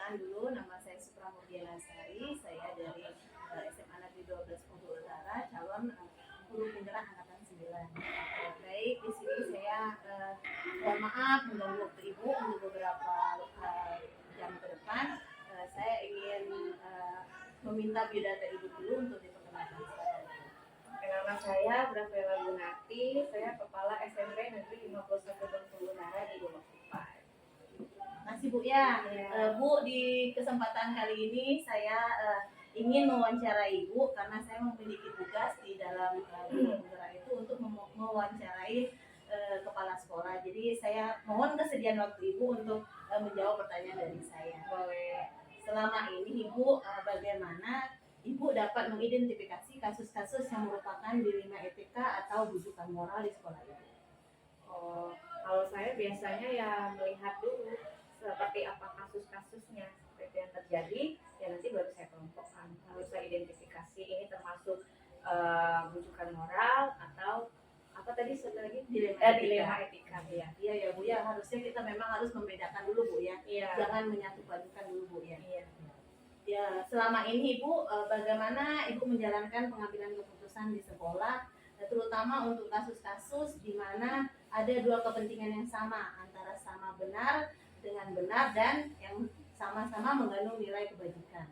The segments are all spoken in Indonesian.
perkenalan dulu, nama saya Supra Murdiana Sari, saya dari SMA Negeri 12 Bogor Utara, calon guru penggerak angkatan 9. Baik, di sini saya mohon maaf mengganggu waktu Ibu untuk beberapa jam ke depan. Saya ingin meminta biodata Ibu dulu untuk diperkenalkan. Nama saya Grafela Gunati, saya Kepala SMP Negeri 51 Bengkulu Utara di Bogor. Masih Bu ya, Bu, di kesempatan kali ini saya ingin mewawancarai Ibu karena saya memiliki tugas di dalam penggerak itu untuk mewawancarai kepala sekolah. Jadi saya mohon kesediaan waktu Ibu untuk menjawab pertanyaan dari saya. Boleh. Selama ini Ibu bagaimana Ibu dapat mengidentifikasi kasus-kasus yang merupakan dilema etika atau bujukan moral di sekolah Ibu? Oh, kalau saya biasanya ya melihat dulu seperti apa kasus-kasusnya, seperti yang terjadi, ya nanti baru saya kelompokkan, harus saya identifikasi ini termasuk bujukan moral atau apa tadi satu lagi dilema etika ya. Iya ya Bu ya, harusnya kita memang harus membedakan dulu Bu ya, jangan menyatupadukan dulu Bu ya. Ya, selama ini Ibu bagaimana Ibu menjalankan pengambilan keputusan di sekolah, terutama untuk kasus-kasus di mana ada dua kepentingan yang sama, antara sama benar dengan benar dan yang sama-sama mengandung nilai kebajikan.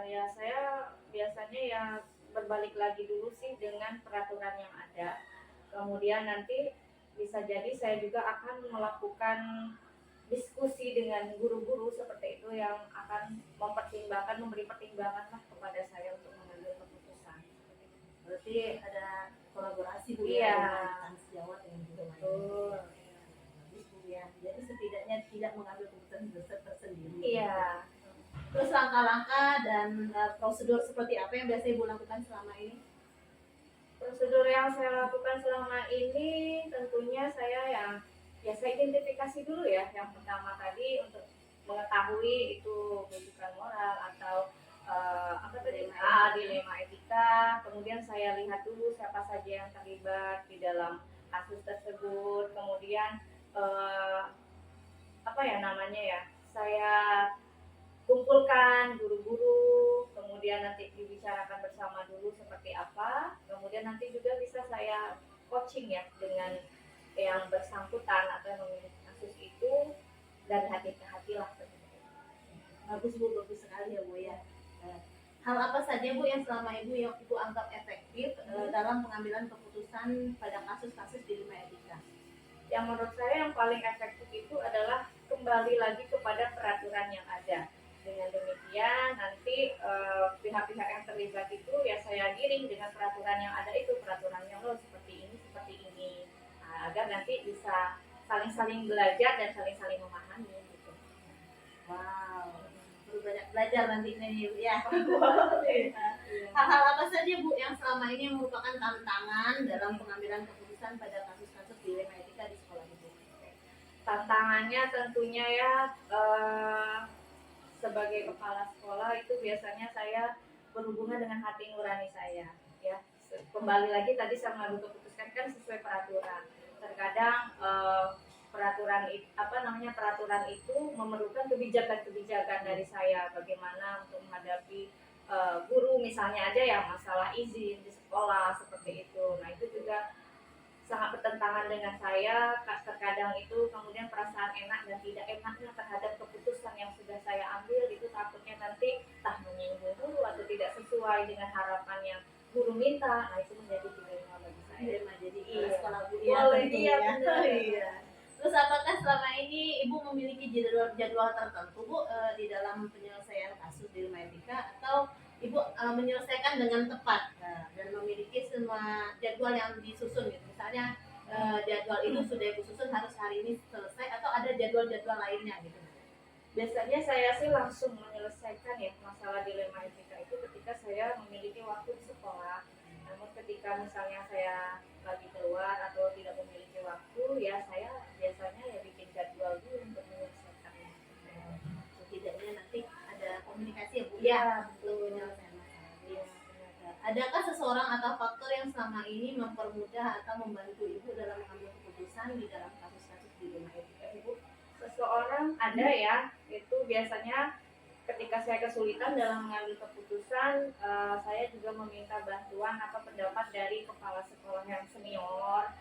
Ya saya biasanya ya berbalik lagi dulu sih dengan peraturan yang ada. Kemudian nanti bisa jadi saya juga akan melakukan diskusi dengan guru-guru seperti itu yang akan mempertimbangkan, memberi pertimbangan lah kepada saya untuk mengambil keputusan. Berarti ada kolaborasi Bu ya dengan sejawat dengan guru lain. Ya, jadi setidaknya tidak mengambil keputusan tersendiri. Iya. Terus langkah-langkah dan prosedur seperti apa yang biasa Ibu lakukan selama ini? Prosedur yang saya lakukan selama ini tentunya saya saya identifikasi dulu ya. Yang pertama tadi untuk mengetahui itu bujukan moral atau dilema etika. Kemudian saya lihat dulu siapa saja yang terlibat di dalam kasus tersebut. Kemudian saya kumpulkan guru-guru, kemudian nanti dibicarakan bersama dulu seperti apa, kemudian nanti juga bisa saya coaching ya dengan yang bersangkutan atau yang memiliki kasus itu, dari hati ke hati lah. Bagus Bu, bagus sekali ya Bu ya. Hal apa saja Bu yang selama Ibu anggap efektif dalam pengambilan keputusan pada kasus-kasus dilema etika? Yang menurut saya yang paling efektif itu adalah kembali lagi kepada peraturan yang ada. Dengan demikian nanti pihak-pihak yang terlibat itu ya saya giring dengan peraturan yang ada itu, peraturannya seperti ini, nah, agar nanti bisa saling-saling belajar dan saling-saling memahami gitu. Wow, perlu banyak belajar nantinya ya. Hal-hal apa saja Bu yang selama ini merupakan tantangan dalam pengambilan keputusan pada kasus-kasus dilema etika di sekolah Ibu? Tantangannya tentunya ya sebagai kepala sekolah itu biasanya saya berhubungan dengan hati nurani saya ya. Kembali lagi tadi saya mengambil keputusan kan sesuai peraturan. Terkadang peraturan itu memerlukan kebijakan dari saya, bagaimana untuk menghadapi guru misalnya aja ya masalah izin di sekolah seperti itu. Nah itu juga sangat bertentangan dengan saya. Terkadang itu kemudian perasaan enak dan tidak enaknya terhadap keputusan yang sudah saya ambil itu takutnya nanti menyinggung guru atau tidak sesuai dengan harapan yang guru minta. Nah itu menjadi dilema bagi saya. Jadi sekolah Bu ya. Terus apakah selama ini Ibu memiliki jadwal tertentu Bu di dalam penyelesaian kasus dilema etika, atau Ibu menyelesaikan dengan tepat dan memiliki semua jadwal yang disusun gitu? Misalnya jadwal itu sudah Ibu susun harus hari ini selesai, atau ada jadwal-jadwal lainnya gitu? Biasanya saya sih langsung menyelesaikan ya masalah dilema etika itu ketika saya memiliki waktu di sekolah. Namun ketika misalnya saya lagi keluar atau tidak memiliki waktu, ya saya biasanya ya bikin jadwal dulu untuk menyelesaikannya. Setidaknya nanti ada komunikasi ya Bu ya untuk penyelesaian masalah. Adakah seseorang atau faktor yang selama ini mempermudah atau membantu Ibu dalam mengambil keputusan di dalam kasus-kasus dilema etika Ibu? ke orang ada ya, itu biasanya ketika saya kesulitan dalam mengambil keputusan, saya juga meminta bantuan atau pendapat dari kepala sekolah yang senior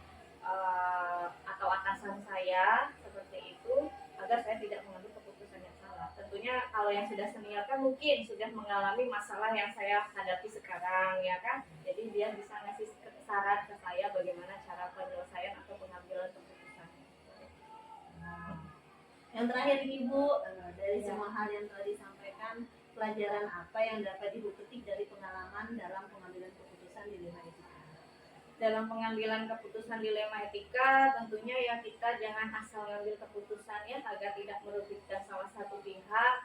atau atasan saya seperti itu, agar saya tidak mengambil keputusan yang salah. Tentunya kalau yang sudah senior kan mungkin sudah mengalami masalah yang saya hadapi sekarang ya kan, jadi dia bisa ngasih saran ke saya bagaimana cara penyelesaian atau pengambilan keputusan. Yang terakhir Ibu, dari Ya. semua hal yang telah disampaikan, pelajaran apa yang dapat Ibu petik dari pengalaman dalam pengambilan keputusan dilema etika? Dalam pengambilan keputusan dilema etika, tentunya ya kita jangan asal ngambil keputusannya agar tidak merugikan salah satu pihak.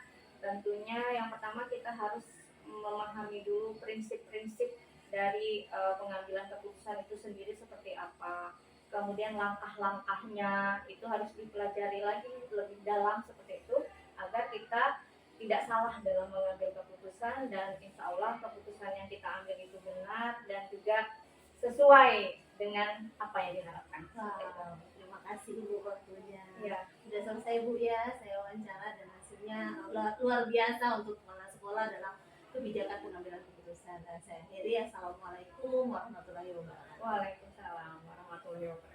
Tentunya yang pertama kita harus memahami dulu prinsip-prinsip dari pengambilan keputusan itu sendiri seperti apa. Kemudian langkah-langkahnya itu harus dipelajari lagi lebih dalam seperti itu agar kita tidak salah dalam mengambil keputusan, dan insya Allah keputusan yang kita ambil itu benar dan juga sesuai dengan apa yang diharapkan. Wow, terima kasih Ibu waktunya. Ya. Sudah selesai Bu ya, saya wawancara dan hasilnya luar biasa untuk kepala sekolah dalam kebijakan pengambilan keputusan. Dan saya akhiri, Assalamualaikum warahmatullahi wabarakatuh. Waalaikumsalam warahmatullahi wabarakatuh.